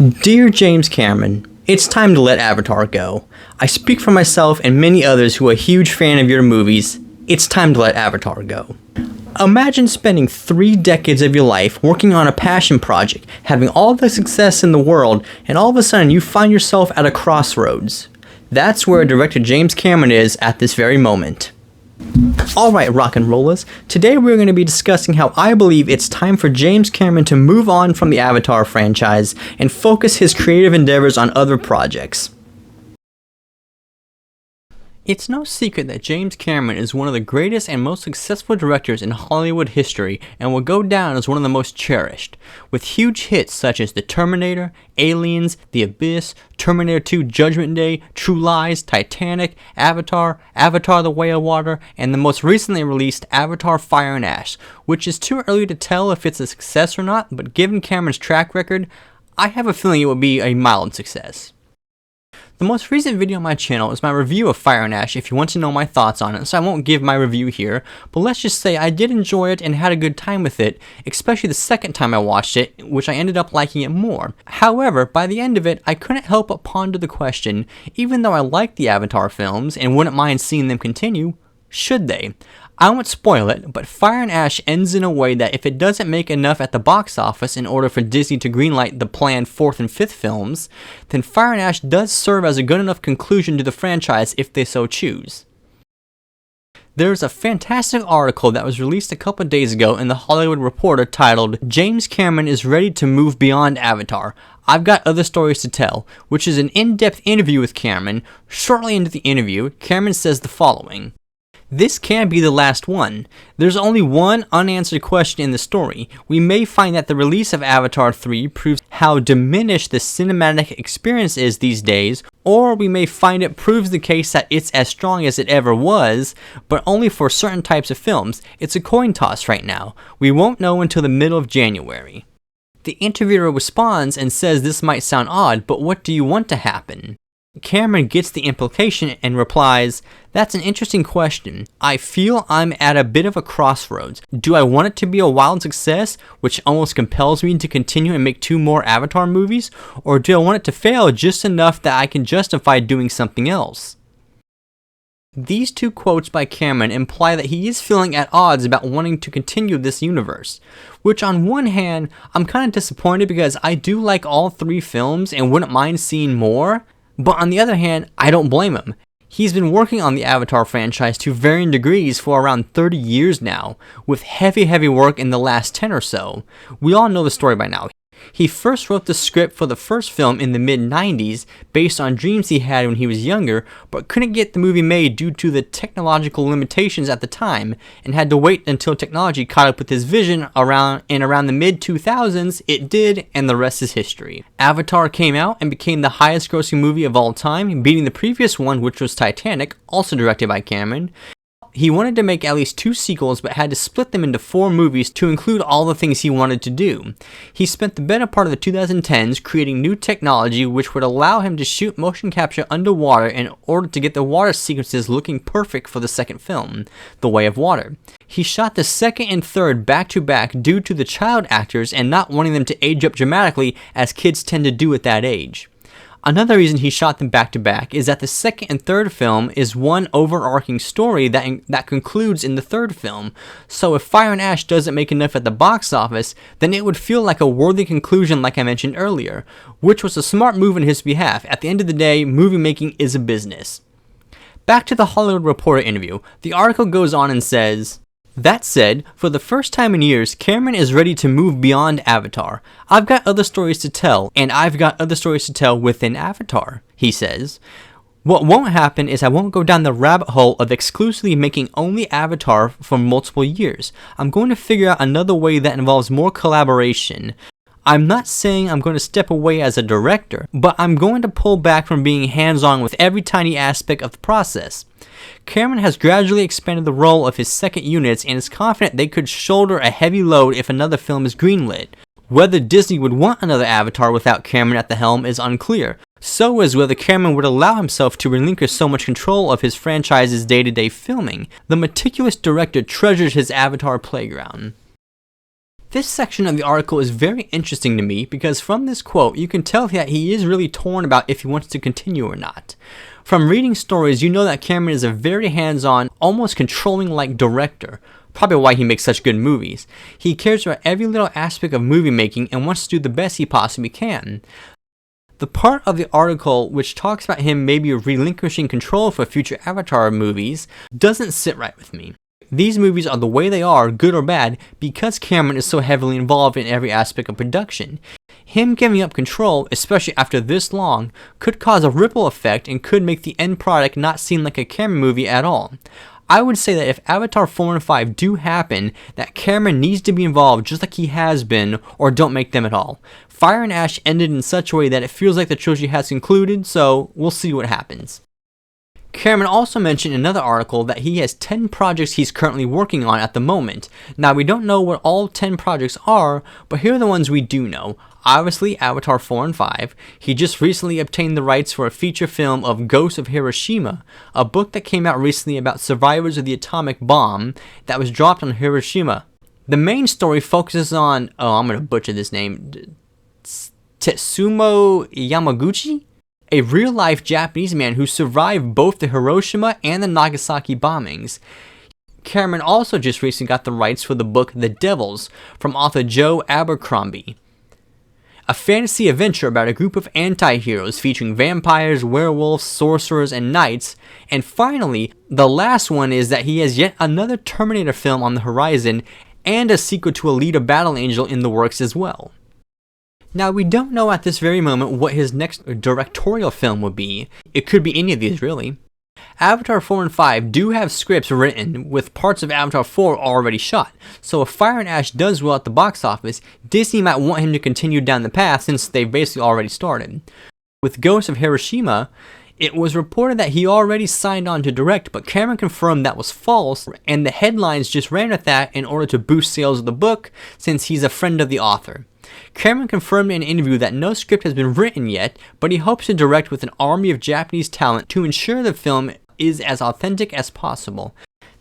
Dear James Cameron, it's time to let Avatar go. I speak for myself and many others who are a huge fan of your movies. It's time to let Avatar go. Imagine spending 3 decades of your life working on a passion project, having all the success in the world, and all of a sudden you find yourself at a crossroads. That's where director James Cameron is at this very moment. Alright, rock and rollers, today we're going to be discussing how I believe it's time for James Cameron to move on from the Avatar franchise and focus his creative endeavors on other projects. It's no secret that James Cameron is one of the greatest and most successful directors in Hollywood history and will go down as one of the most cherished, with huge hits such as The Terminator, Aliens, The Abyss, Terminator 2 Judgment Day, True Lies, Titanic, Avatar, Avatar The Way of Water, and the most recently released Avatar Fire and Ash, which is too early to tell if it's a success or not, but given Cameron's track record, I have a feeling it will be a mild success. The most recent video on my channel is my review of Fire and Ash if you want to know my thoughts on it, so I won't give my review here, but let's just say I did enjoy it and had a good time with it, especially the second time I watched it, which I ended up liking it more. However, by the end of it, I couldn't help but ponder the question, even though I like the Avatar films and wouldn't mind seeing them continue, should they? I won't spoil it, but Fire and Ash ends in a way that if it doesn't make enough at the box office in order for Disney to greenlight the planned 4th and 5th films, then Fire and Ash does serve as a good enough conclusion to the franchise if they so choose. There's a fantastic article that was released a couple days ago in The Hollywood Reporter titled, "James Cameron is ready to move beyond Avatar. I've got other stories to tell," which is an in-depth interview with Cameron. Shortly into the interview, Cameron says the following. "This can't be the last one. There's only one unanswered question in the story. We may find that the release of Avatar 3 proves how diminished the cinematic experience is these days, or we may find it proves the case that it's as strong as it ever was, but only for certain types of films. It's a coin toss right now. We won't know until the middle of January." The interviewer responds and says this might sound odd, but what do you want to happen? Cameron gets the implication and replies, "That's an interesting question. I feel I'm at a bit of a crossroads. Do I want it to be a wild success, which almost compels me to continue and make 2 more Avatar movies, or do I want it to fail just enough that I can justify doing something else?" These 2 quotes by Cameron imply that he is feeling at odds about wanting to continue this universe, which on one hand, I'm kind of disappointed because I do like all 3 films and wouldn't mind seeing more. But on the other hand, I don't blame him. He's been working on the Avatar franchise to varying degrees for around 30 years now, with heavy work in the last 10 or so. We all know the story by now. He first wrote the script for the first film in the mid-90s based on dreams he had when he was younger, but couldn't get the movie made due to the technological limitations at the time, and had to wait until technology caught up with his vision around the mid-2000s. It did, and the rest is history. Avatar came out and became the highest grossing movie of all time, beating the previous one, which was Titanic, also directed by Cameron. He wanted to make at least 2 sequels, but had to split them into 4 movies to include all the things he wanted to do. He spent the better part of the 2010s creating new technology which would allow him to shoot motion capture underwater in order to get the water sequences looking perfect for the second film, The Way of Water. He shot the second and third back-to-back due to the child actors and not wanting them to age up dramatically as kids tend to do at that age. Another reason he shot them back-to-back is that the second and third film is one overarching story that concludes in the third film, so if Fire and Ash doesn't make enough at the box office, then it would feel like a worthy conclusion like I mentioned earlier, which was a smart move on his behalf. At the end of the day, movie making is a business. Back to the Hollywood Reporter interview, the article goes on and says, "That said, for the first time in years, Cameron is ready to move beyond Avatar. I've got other stories to tell, and I've got other stories to tell within Avatar," he says. "What won't happen is I won't go down the rabbit hole of exclusively making only Avatar for multiple years. I'm going to figure out another way that involves more collaboration. I'm not saying I'm going to step away as a director, but I'm going to pull back from being hands-on with every tiny aspect of the process." Cameron has gradually expanded the role of his second units and is confident they could shoulder a heavy load if another film is greenlit. Whether Disney would want another Avatar without Cameron at the helm is unclear. So is whether Cameron would allow himself to relinquish so much control of his franchise's day-to-day filming. The meticulous director treasures his Avatar playground. This section of the article is very interesting to me because from this quote, you can tell that he is really torn about if he wants to continue or not. From reading stories, you know that Cameron is a very hands-on, almost controlling-like director, probably why he makes such good movies. He cares about every little aspect of movie making and wants to do the best he possibly can. The part of the article which talks about him maybe relinquishing control for future Avatar movies doesn't sit right with me. These movies are the way they are, good or bad, because Cameron is so heavily involved in every aspect of production. Him giving up control, especially after this long, could cause a ripple effect and could make the end product not seem like a Cameron movie at all. I would say that if Avatar 4 and 5 do happen, that Cameron needs to be involved just like he has been, or don't make them at all. Fire and Ash ended in such a way that it feels like the trilogy has concluded, so we'll see what happens. Cameron also mentioned in another article that he has 10 projects he's currently working on at the moment. Now, we don't know what all 10 projects are, but here are the ones we do know. Obviously, Avatar 4 and 5. He just recently obtained the rights for a feature film of Ghosts of Hiroshima, a book that came out recently about survivors of the atomic bomb that was dropped on Hiroshima. The main story focuses on, I'm going to butcher this name, Tetsumo Yamaguchi? A real-life Japanese man who survived both the Hiroshima and the Nagasaki bombings. Cameron also just recently got the rights for the book The Devils from author Joe Abercrombie. A fantasy adventure about a group of anti-heroes featuring vampires, werewolves, sorcerers, and knights. And finally, the last one is that he has yet another Terminator film on the horizon and a sequel to Alita Battle Angel in the works as well. Now, we don't know at this very moment what his next directorial film will be. It could be any of these, really. Avatar 4 and 5 do have scripts written, with parts of Avatar 4 already shot, so if Fire and Ash does well at the box office, Disney might want him to continue down the path since they've basically already started. With Ghosts of Hiroshima, it was reported that he already signed on to direct, but Cameron confirmed that was false, and the headlines just ran with that in order to boost sales of the book, since he's a friend of the author. Cameron confirmed in an interview that no script has been written yet, but he hopes to direct with an army of Japanese talent to ensure the film is as authentic as possible.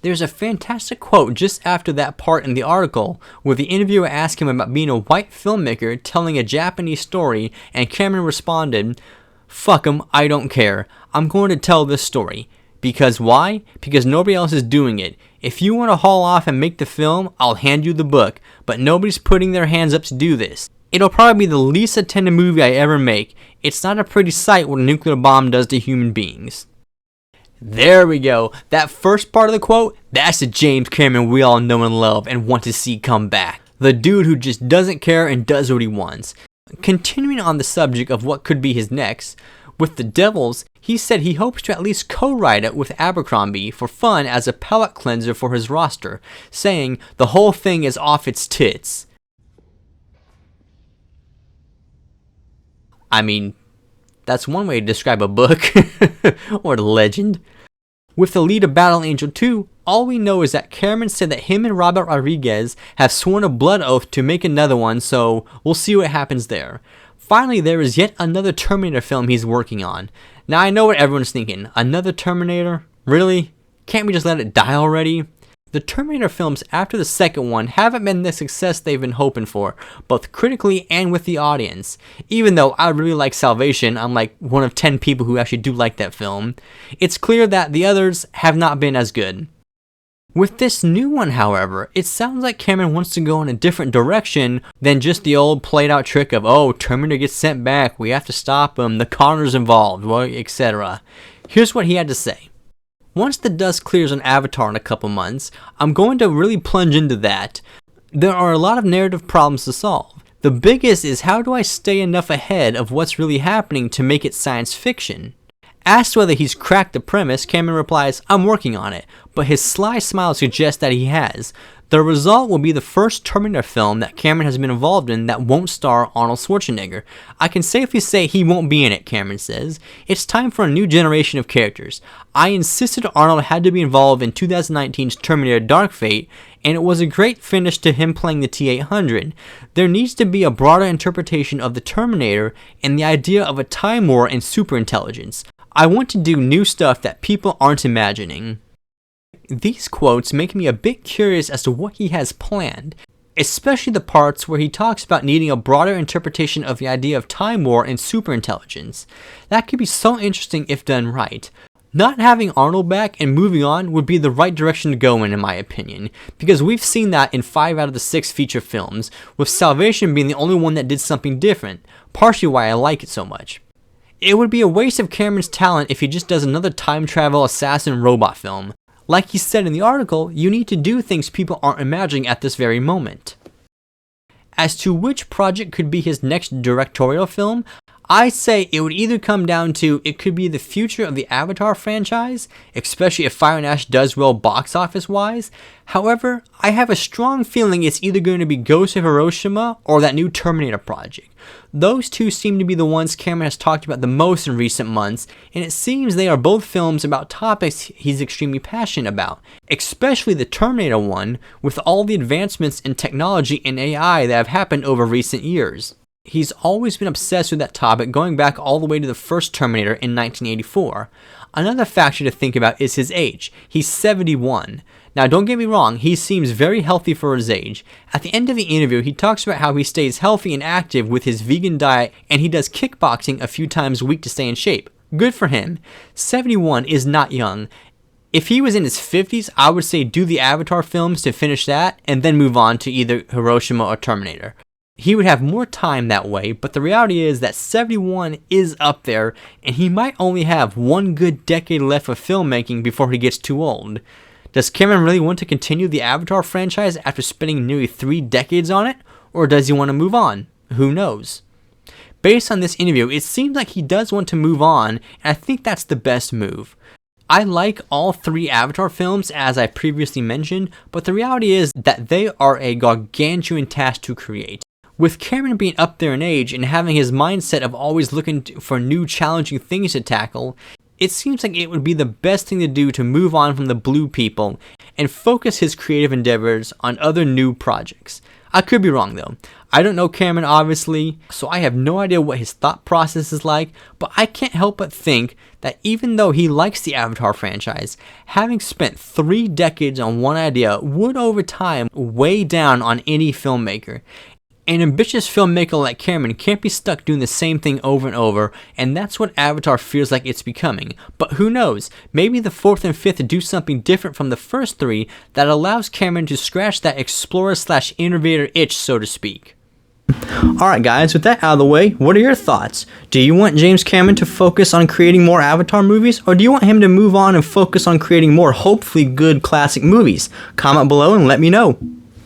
There's a fantastic quote just after that part in the article, where the interviewer asked him about being a white filmmaker telling a Japanese story, and Cameron responded, "Fuck 'em, I don't care. I'm going to tell this story. Because why? Because nobody else is doing it. If you want to haul off and make the film, I'll hand you the book, but nobody's putting their hands up to do this. It'll probably be the least attended movie I ever make. It's not a pretty sight what a nuclear bomb does to human beings." There we go. That first part of the quote, that's the James Cameron we all know and love and want to see come back. The dude who just doesn't care and does what he wants. Continuing on the subject of what could be his next, with The Devils, he said he hopes to at least co-write it with Abercrombie for fun as a palate cleanser for his roster, saying the whole thing is off its tits. I mean, that's one way to describe a book, or the legend. With Alita Battle Angel 2, all we know is that Cameron said that him and Robert Rodriguez have sworn a blood oath to make another one, so we'll see what happens there. Finally, there is yet another Terminator film he's working on. Now, I know what everyone's thinking. Another Terminator? Really? Can't we just let it die already? The Terminator films after the second one haven't been the success they've been hoping for, both critically and with the audience. Even though I really like Salvation, I'm like one of 10 people who actually do like that film. It's clear that the others have not been as good. With this new one, however, it sounds like Cameron wants to go in a different direction than just the old played out trick of, oh, Terminator gets sent back, we have to stop him, the Connor's involved, well, etc. Here's what he had to say. Once the dust clears on Avatar in a couple months, I'm going to really plunge into that. There are a lot of narrative problems to solve. The biggest is how do I stay enough ahead of what's really happening to make it science fiction? Asked whether he's cracked the premise, Cameron replies, I'm working on it, but his sly smile suggests that he has. The result will be the first Terminator film that Cameron has been involved in that won't star Arnold Schwarzenegger. I can safely say he won't be in it, Cameron says. It's time for a new generation of characters. I insisted Arnold had to be involved in 2019's Terminator Dark Fate, and it was a great finish to him playing the T-800. There needs to be a broader interpretation of the Terminator and the idea of a time war and superintelligence. I want to do new stuff that people aren't imagining. These quotes make me a bit curious as to what he has planned. especially the parts where he talks about needing a broader interpretation of the idea of time war and superintelligence. That could be so interesting if done right. Not having Arnold back and moving on would be the right direction to go in my opinion, because we've seen that in 5 out of the 6 feature films, with Salvation being the only one that did something different, partially why I like it so much. It would be a waste of Cameron's talent if he just does another time travel assassin robot film. Like he said in the article, you need to do things people aren't imagining at this very moment. As to which project could be his next directorial film, I say it would either come down to it could be the future of the Avatar franchise, especially if Fire and Ash does well box office wise. However, I have a strong feeling it's either going to be Ghost of Hiroshima or that new Terminator project. Those two seem to be the ones Cameron has talked about the most in recent months, and it seems they are both films about topics he's extremely passionate about, especially the Terminator one, with all the advancements in technology and AI that have happened over recent years. He's always been obsessed with that topic, going back all the way to the first Terminator in 1984. Another factor to think about is his age. He's 71. Now don't get me wrong, he seems very healthy for his age. At the end of the interview, he talks about how he stays healthy and active with his vegan diet, and he does kickboxing a few times a week to stay in shape. Good for him. 71 is not young. If he was in his 50s, I would say do the Avatar films to finish that, and then move on to either Hiroshima or Terminator. He would have more time that way, but the reality is that 71 is up there, and he might only have one good decade left of filmmaking before he gets too old. Does Cameron really want to continue the Avatar franchise after spending nearly 3 decades on it, or does he want to move on? Who knows? Based on this interview, it seems like he does want to move on, and I think that's the best move. I like all 3 Avatar films, as I previously mentioned, but the reality is that they are a gargantuan task to create. With Cameron being up there in age and having his mindset of always looking for new challenging things to tackle, it seems like it would be the best thing to do to move on from the Blue people and focus his creative endeavors on other new projects. I could be wrong though. I don't know Cameron obviously, so I have no idea what his thought process is like, but I can't help but think that even though he likes the Avatar franchise, having spent 3 decades on one idea would over time weigh down on any filmmaker. An ambitious filmmaker like Cameron can't be stuck doing the same thing over and over, and that's what Avatar feels like it's becoming. But who knows, maybe the 4th and 5th do something different from the first 3 that allows Cameron to scratch that explorer/innovator itch, so to speak. Alright guys, with that out of the way, what are your thoughts? Do you want James Cameron to focus on creating more Avatar movies, or do you want him to move on and focus on creating more hopefully good classic movies? Comment below and let me know.